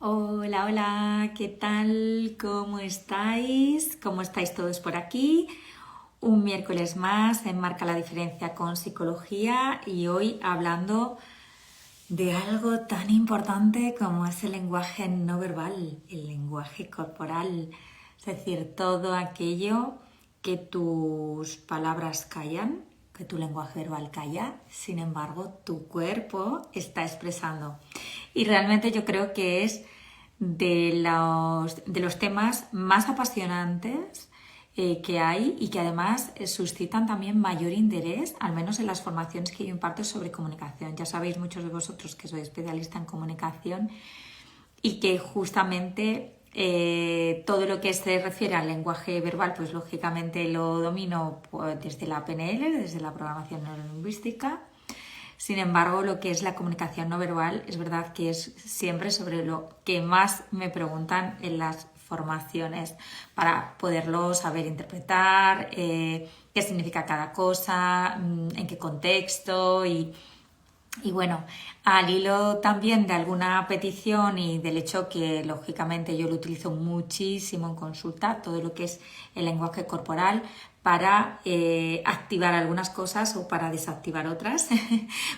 Hola, hola, ¿qué tal? ¿Cómo estáis? ¿Cómo estáis todos por aquí? Un miércoles más en Marca la Diferencia con Psicología y hoy hablando de algo tan importante como es el lenguaje no verbal, el lenguaje corporal, es decir, todo aquello que tus palabras callan, que tu lenguaje verbal calla, sin embargo, tu cuerpo está expresando. Y realmente yo creo que es de los temas más apasionantes que hay y que además suscitan también mayor interés, al menos en las formaciones que yo imparto sobre comunicación. Ya sabéis muchos de vosotros que soy especialista en comunicación y que justamente todo lo que se refiere al lenguaje verbal, pues lógicamente lo domino pues, desde la PNL, desde la programación neurolingüística. Sin embargo, lo que es la comunicación no verbal es verdad que es siempre sobre lo que más me preguntan en las formaciones para poderlo saber interpretar, qué significa cada cosa, en qué contexto y bueno, al hilo también de alguna petición y del hecho que lógicamente yo lo utilizo muchísimo en consulta, todo lo que es el lenguaje corporal para activar algunas cosas o para desactivar otras,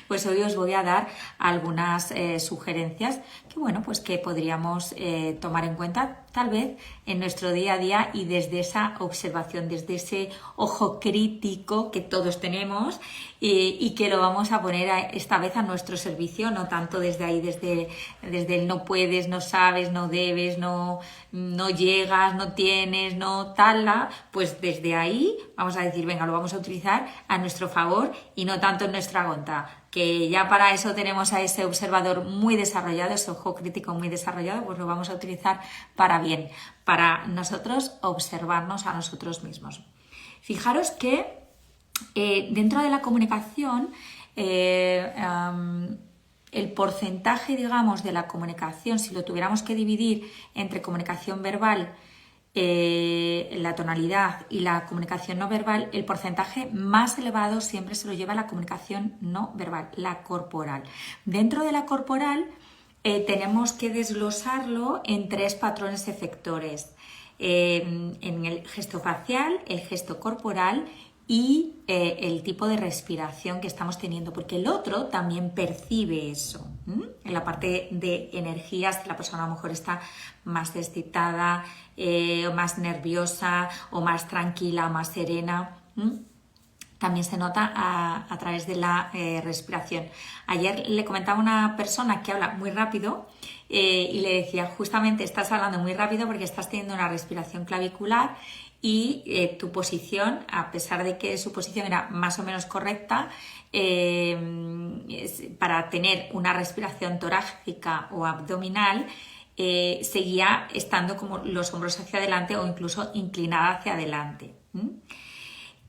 pues hoy os voy a dar algunas sugerencias que bueno, pues que podríamos tomar en cuenta tal vez en nuestro día a día y desde esa observación, desde ese ojo crítico que todos tenemos y que lo vamos a poner esta vez a nuestro servicio, no tanto desde ahí, desde el no puedes, no sabes, no debes, no llegas, no tienes, no tala, pues desde ahí vamos a decir, venga, lo vamos a utilizar a nuestro favor y no tanto en nuestra contra, que ya para eso tenemos a ese observador muy desarrollado, ese ojo crítico muy desarrollado, pues lo vamos a utilizar para bien, para nosotros observarnos a nosotros mismos. Fijaros que dentro de la comunicación, el porcentaje, digamos, de la comunicación, si lo tuviéramos que dividir entre comunicación verbal, la tonalidad y la comunicación no verbal, el porcentaje más elevado siempre se lo lleva la comunicación no verbal, la corporal. Dentro de la corporal tenemos que desglosarlo en tres patrones efectores. En el gesto facial, el gesto corporal y el tipo de respiración que estamos teniendo, porque el otro también percibe eso. En la parte de energías, que la persona a lo mejor está más excitada, o más nerviosa, o más tranquila, más serena. También se nota a través de la respiración. Ayer le comentaba a una persona que habla muy rápido y le decía, justamente estás hablando muy rápido porque estás teniendo una respiración clavicular y tu posición, a pesar de que su posición era más o menos correcta, para tener una respiración torácica o abdominal, seguía estando como los hombros hacia adelante o incluso inclinada hacia adelante.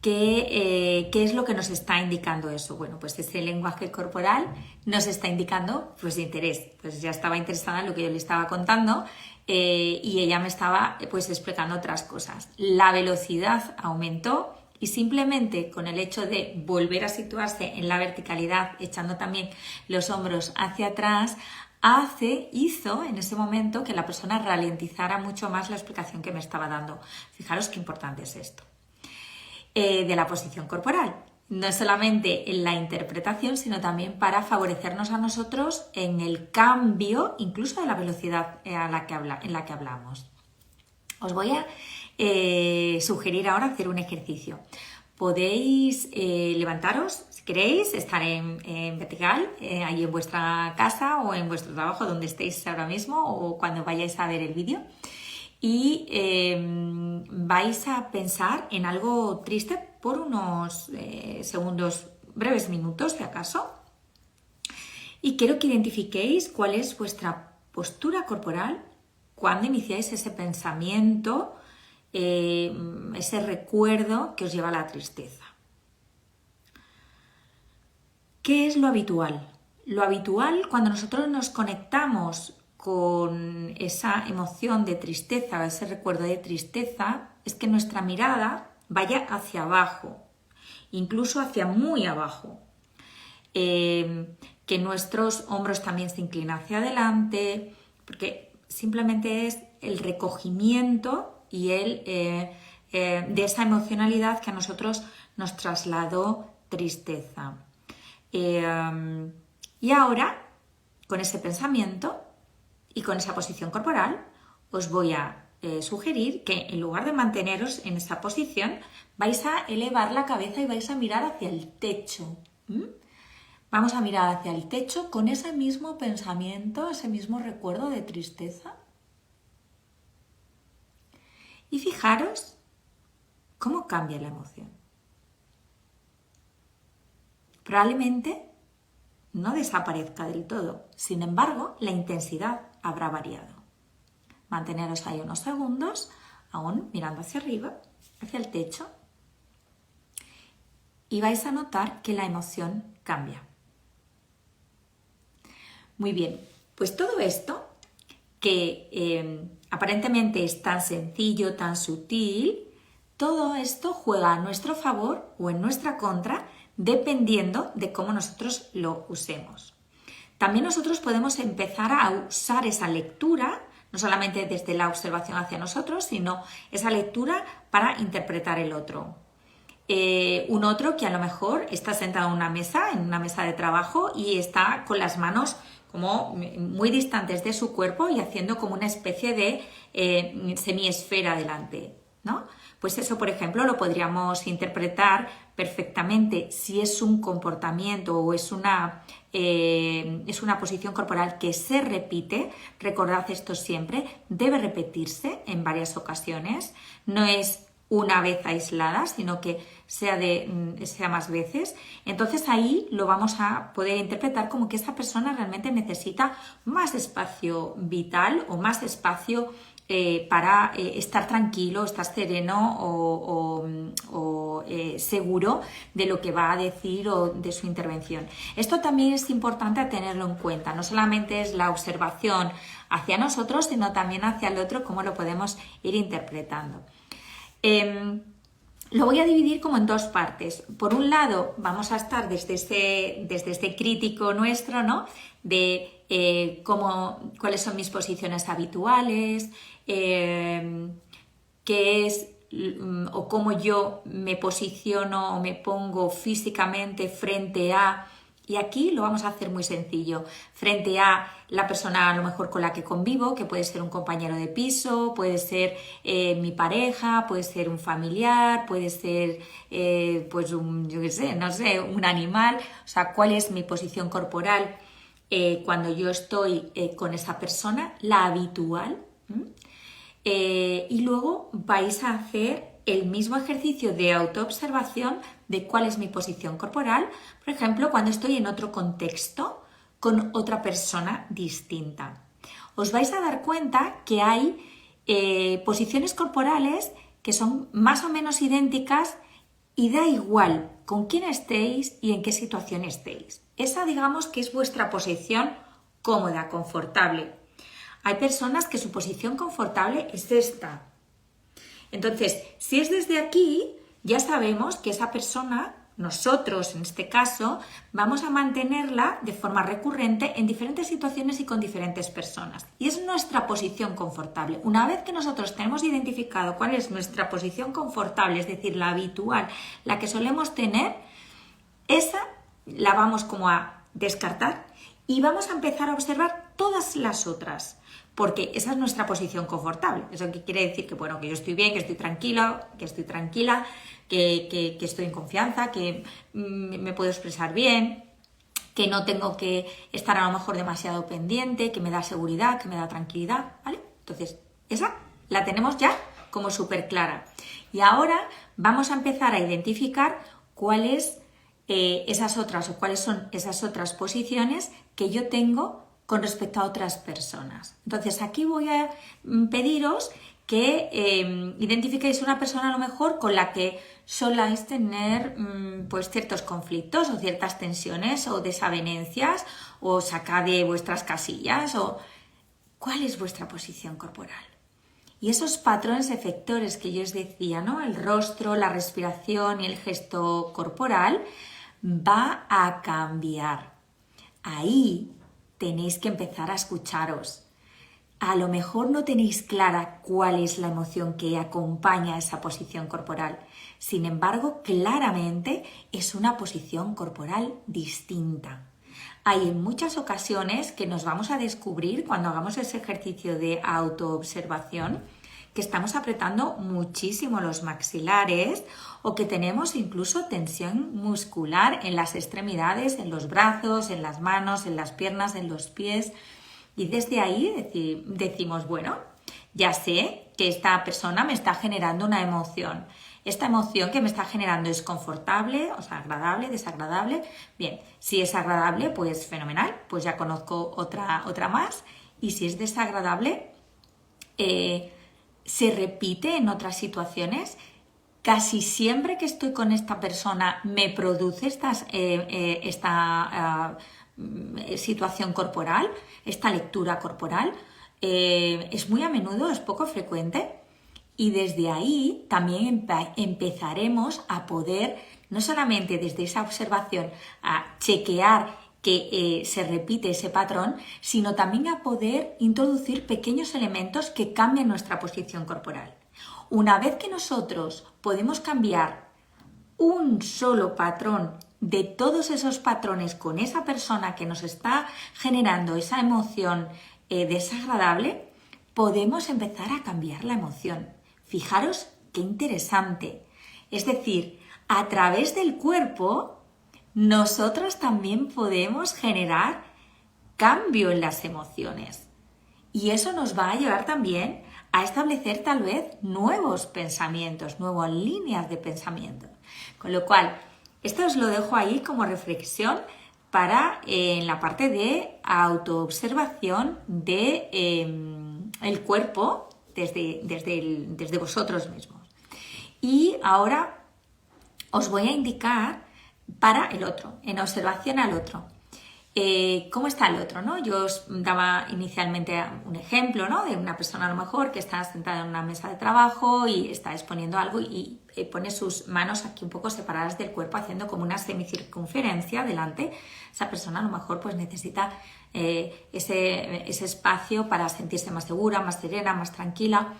¿Qué es lo que nos está indicando eso? Bueno, pues ese lenguaje corporal nos está indicando pues interés. Pues ya estaba interesada en lo que yo le estaba contando y ella me estaba pues explicando otras cosas. La velocidad aumentó y simplemente con el hecho de volver a situarse en la verticalidad, echando también los hombros hacia atrás, hizo en ese momento que la persona ralentizara mucho más la explicación que me estaba dando. Fijaros qué importante es esto. De la posición corporal. No solamente en la interpretación, sino también para favorecernos a nosotros en el cambio, incluso de la velocidad en la que hablamos. Os voy a sugerir ahora hacer un ejercicio. Podéis levantaros, si queréis, estar en vertical, ahí en vuestra casa o en vuestro trabajo, donde estéis ahora mismo o cuando vayáis a ver el vídeo. Y vais a pensar en algo triste por unos segundos, breves minutos, si acaso. Y quiero que identifiquéis cuál es vuestra postura corporal cuando iniciáis ese pensamiento, ese recuerdo que os lleva a la tristeza. ¿Qué es lo habitual? Lo habitual cuando nosotros nos conectamos con esa emoción de tristeza, ese recuerdo de tristeza, es que nuestra mirada vaya hacia abajo, incluso hacia muy abajo. Que nuestros hombros también se inclinen hacia adelante, porque simplemente es el recogimiento y de esa emocionalidad que a nosotros nos trasladó tristeza. Y ahora, con ese pensamiento y con esa posición corporal, os voy a sugerir que en lugar de manteneros en esa posición, vais a elevar la cabeza y vais a mirar hacia el techo. Vamos a mirar hacia el techo con ese mismo pensamiento, ese mismo recuerdo de tristeza. Y fijaros cómo cambia la emoción. Probablemente no desaparezca del todo, sin embargo, la intensidad habrá variado. Manteneros ahí unos segundos, aún mirando hacia arriba, hacia el techo, y vais a notar que la emoción cambia. Muy bien, pues todo esto, que aparentemente es tan sencillo, tan sutil, todo esto juega a nuestro favor o en nuestra contra, dependiendo de cómo nosotros lo usemos. También nosotros podemos empezar a usar esa lectura, no solamente desde la observación hacia nosotros, sino esa lectura para interpretar el otro. Un otro que a lo mejor está sentado en una mesa de trabajo y está con las manos como muy distantes de su cuerpo y haciendo como una especie de semiesfera delante, ¿no? Pues eso, por ejemplo, lo podríamos interpretar perfectamente si es un comportamiento o es una posición corporal que se repite. Recordad esto siempre, debe repetirse en varias ocasiones, no es una vez aislada, sino que sea más veces. Entonces ahí lo vamos a poder interpretar como que esta persona realmente necesita más espacio vital o más espacio para estar tranquilo, estar sereno o seguro de lo que va a decir o de su intervención. Esto también es importante tenerlo en cuenta. No solamente es la observación hacia nosotros, sino también hacia el otro, cómo lo podemos ir interpretando. Lo voy a dividir como en dos partes. Por un lado, vamos a estar desde este crítico nuestro, ¿no? De cuáles son mis posiciones habituales, qué es o cómo yo me posiciono o me pongo físicamente frente a. Y aquí lo vamos a hacer muy sencillo, frente a la persona a lo mejor con la que convivo, que puede ser un compañero de piso, puede ser mi pareja, puede ser un familiar, puede ser pues un animal. O sea, ¿cuál es mi posición corporal cuando yo estoy con esa persona? La habitual. Y luego vais a hacer el mismo ejercicio de autoobservación de cuál es mi posición corporal, por ejemplo, cuando estoy en otro contexto con otra persona distinta. Os vais a dar cuenta que hay posiciones corporales que son más o menos idénticas y da igual con quién estéis y en qué situación estéis. Esa, digamos, que es vuestra posición cómoda, confortable. Hay personas que su posición confortable es esta. Entonces, si es desde aquí, ya sabemos que esa persona, nosotros en este caso, vamos a mantenerla de forma recurrente en diferentes situaciones y con diferentes personas. Y es nuestra posición confortable. Una vez que nosotros tenemos identificado cuál es nuestra posición confortable, es decir, la habitual, la que solemos tener, esa la vamos como a descartar y vamos a empezar a observar todas las otras. Porque esa es nuestra posición confortable. Eso quiere decir que, bueno, que yo estoy bien, que estoy tranquila, que estoy en confianza, que me puedo expresar bien, que no tengo que estar a lo mejor demasiado pendiente, que me da seguridad, que me da tranquilidad, ¿vale? Entonces, esa la tenemos ya como súper clara. Y ahora vamos a empezar a identificar cuáles son esas otras posiciones que yo tengo con respecto a otras personas. Entonces aquí voy a pediros que identifiquéis una persona a lo mejor con la que soláis tener pues ciertos conflictos o ciertas tensiones o desavenencias o sacad de vuestras casillas o cuál es vuestra posición corporal. Y esos patrones efectores que yo os decía, ¿no? El rostro, la respiración y el gesto corporal va a cambiar. Ahí tenéis que empezar a escucharos. a lo mejor no tenéis clara cuál es la emoción que acompaña a esa posición corporal. Sin embargo, claramente es una posición corporal distinta. Hay en muchas ocasiones que nos vamos a descubrir cuando hagamos ese ejercicio de autoobservación que estamos apretando muchísimo los maxilares o que tenemos incluso tensión muscular en las extremidades, en los brazos, en las manos, en las piernas, en los pies. Y desde ahí decimos, bueno, ya sé que esta persona me está generando una emoción. Esta emoción que me está generando es confortable, o sea, agradable, desagradable. Bien, si es agradable, pues fenomenal, pues ya conozco otra más. Y si es desagradable, se repite en otras situaciones. Casi siempre que estoy con esta persona me produce esta situación corporal, esta lectura corporal. Es muy a menudo, es poco frecuente. Y desde ahí también empezaremos a poder, no solamente desde esa observación, a chequear que se repite ese patrón, sino también a poder introducir pequeños elementos que cambien nuestra posición corporal. Una vez que nosotros podemos cambiar un solo patrón de todos esos patrones con esa persona que nos está generando esa emoción desagradable, podemos empezar a cambiar la emoción. Fijaros qué interesante. Es decir, a través del cuerpo, nosotros también podemos generar cambio en las emociones. Y eso nos va a llevar también a establecer tal vez nuevos pensamientos, nuevas líneas de pensamiento. Con lo cual, esto os lo dejo ahí como reflexión para en la parte de autoobservación de el cuerpo desde vosotros mismos. Y ahora os voy a indicar para el otro, en observación al otro. ¿Cómo está el otro, ¿no? Yo os daba inicialmente un ejemplo, ¿no? De una persona a lo mejor que está sentada en una mesa de trabajo y está exponiendo algo y pone sus manos aquí un poco separadas del cuerpo, haciendo como una semicircunferencia delante. Esa persona a lo mejor pues necesita ese espacio para sentirse más segura, más serena, más tranquila,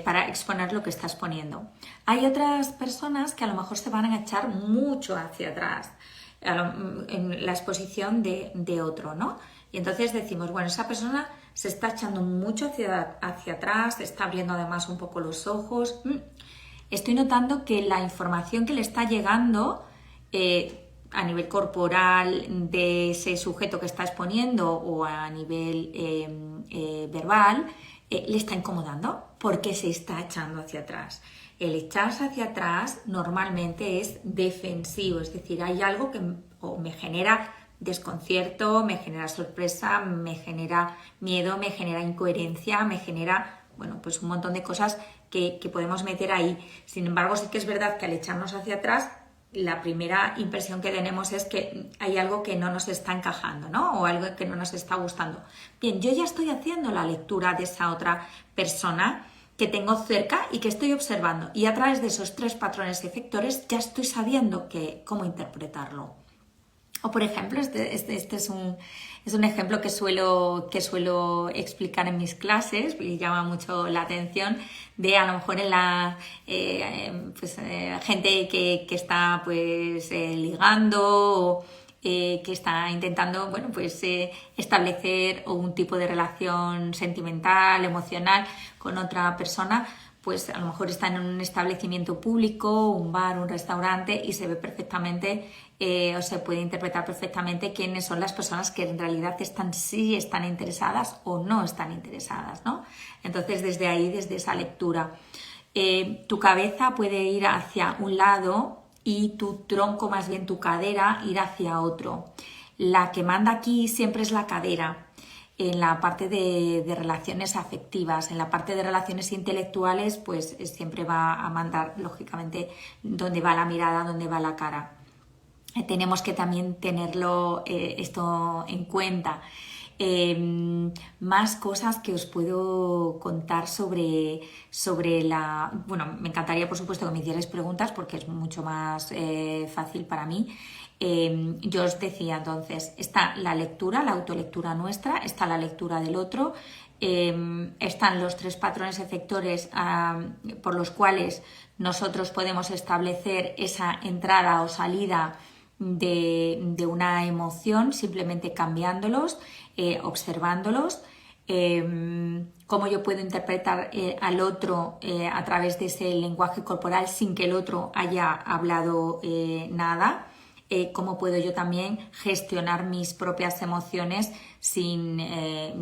para exponer lo que está exponiendo. Hay otras personas que a lo mejor se van a echar mucho hacia atrás en la exposición de otro, ¿no? Y entonces decimos, bueno, esa persona se está echando mucho hacia atrás, está abriendo además un poco los ojos. Estoy notando que la información que le está llegando a nivel corporal de ese sujeto que está exponiendo o a nivel verbal le está incomodando porque se está echando hacia atrás. El echarse hacia atrás normalmente es defensivo, es decir, hay algo que me genera desconcierto, me genera sorpresa, me genera miedo, me genera incoherencia, me genera, bueno, pues un montón de cosas que podemos meter ahí. Sin embargo, sí que es verdad que al echarnos hacia atrás, la primera impresión que tenemos es que hay algo que no nos está encajando, ¿no? O algo que no nos está gustando. Bien, yo ya estoy haciendo la lectura de esa otra persona que tengo cerca y que estoy observando. Y a través de esos 3 patrones efectores ya estoy sabiendo cómo interpretarlo. O por ejemplo, este es un ejemplo que suelo explicar en mis clases y llama mucho la atención de a lo mejor en la gente que está pues ligando o que está intentando bueno, pues, establecer un tipo de relación sentimental, emocional con otra persona, pues a lo mejor está en un establecimiento público, un bar, un restaurante y se ve perfectamente o se puede interpretar perfectamente quiénes son las personas que en realidad están interesadas o no están interesadas, ¿no? Entonces desde ahí, desde esa lectura, tu cabeza puede ir hacia un lado y tu tronco, más bien tu cadera, ir hacia otro. La que manda aquí siempre es la cadera, en la parte de relaciones afectivas. En la parte de relaciones intelectuales, pues siempre va a mandar, lógicamente, dónde va la mirada, dónde va la cara. Tenemos que también tenerlo esto en cuenta. Más cosas que os puedo contar sobre la... Bueno, me encantaría, por supuesto, que me hicierais preguntas porque es mucho más fácil para mí. Yo os decía entonces, está la lectura, la autolectura nuestra, está la lectura del otro, están los 3 patrones efectores por los cuales nosotros podemos establecer esa entrada o salida de una emoción, simplemente cambiándolos, observándolos. Cómo yo puedo interpretar al otro a través de ese lenguaje corporal sin que el otro haya hablado nada. Cómo puedo yo también gestionar mis propias emociones sin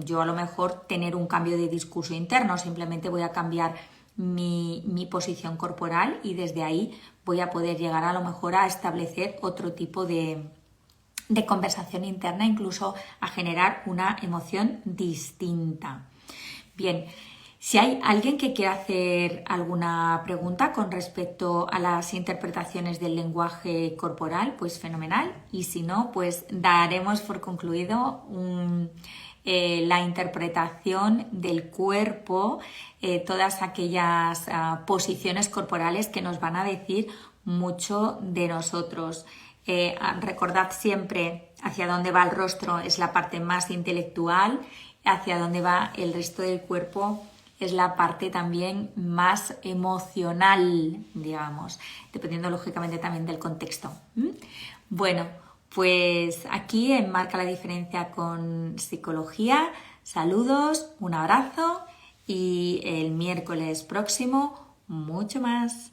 yo a lo mejor tener un cambio de discurso interno, simplemente voy a cambiar mi posición corporal y desde ahí voy a poder llegar a lo mejor a establecer otro tipo de conversación interna, incluso a generar una emoción distinta. Bien, si hay alguien que quiera hacer alguna pregunta con respecto a las interpretaciones del lenguaje corporal, pues fenomenal. Y si no, pues daremos por concluido la interpretación del cuerpo, todas aquellas posiciones corporales que nos van a decir mucho de nosotros. Recordad siempre hacia dónde va el rostro, es la parte más intelectual, hacia dónde va el resto del cuerpo es la parte también más emocional, digamos, dependiendo lógicamente también del contexto. Bueno, pues aquí en Marca la Diferencia con Psicología, saludos, un abrazo y el miércoles próximo mucho más.